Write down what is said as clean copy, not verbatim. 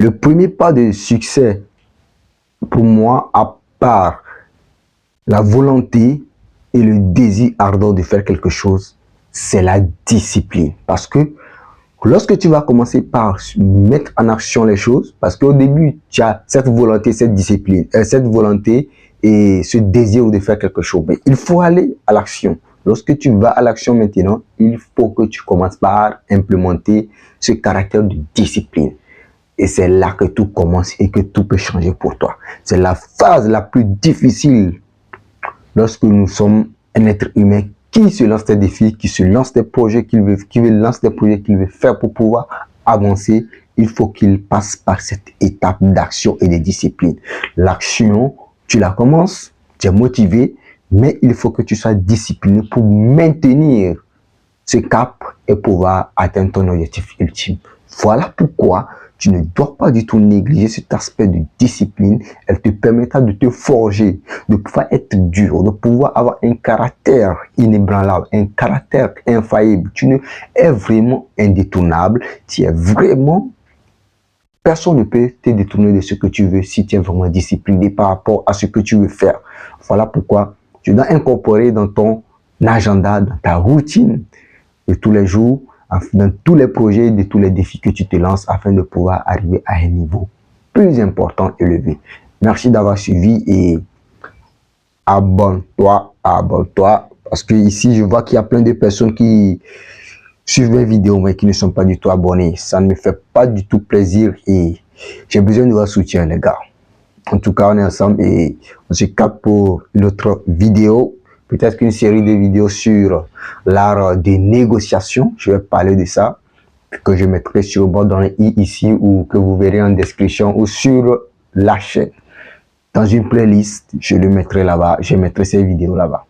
Le premier pas de succès pour moi, à part la volonté et le désir ardent de faire quelque chose, c'est la discipline. Parce que lorsque tu vas commencer par mettre en action les choses, parce qu'au début, tu as cette volonté, cette discipline, cette volonté et ce désir de faire quelque chose, mais il faut aller à l'action. Lorsque tu vas à l'action maintenant, il faut que tu commences par implémenter ce caractère de discipline. Et c'est là que tout commence et que tout peut changer pour toi. C'est la phase la plus difficile lorsque nous sommes un être humain qui se lance des défis, qui se lance des projets qu'il veut faire pour pouvoir avancer. Il faut qu'il passe par cette étape d'action et de discipline. L'action, tu la commences, tu es motivé, mais il faut que tu sois discipliné pour maintenir ce cap et pouvoir atteindre ton objectif ultime. Voilà pourquoi tu ne dois pas du tout négliger cet aspect de discipline. Elle te permettra de te forger, de pouvoir être dur, de pouvoir avoir un caractère inébranlable, un caractère infaillible. Tu es vraiment indétournable. Tu es vraiment... Personne ne peut te détourner de ce que tu veux si tu es vraiment discipliné par rapport à ce que tu veux faire. Voilà pourquoi tu dois incorporer dans ton agenda, dans ta routine de tous les jours, dans tous les projets, de tous les défis que tu te lances afin de pouvoir arriver à un niveau plus important, élevé. Merci d'avoir suivi et abonne-toi, parce que ici je vois qu'il y a plein de personnes qui suivent mes vidéos mais qui ne sont pas du tout abonnés. Ça ne me fait pas du tout plaisir et j'ai besoin de votre soutien, les gars. En tout cas, on est ensemble et on se capte pour une autre vidéo. Peut-être qu'une série de vidéos sur l'art des négociations. Je vais parler de ça, que je mettrai sur le bord dans le i ici ou que vous verrez en description ou sur la chaîne. Dans une playlist, je le mettrai là-bas. Je mettrai ces vidéos là-bas.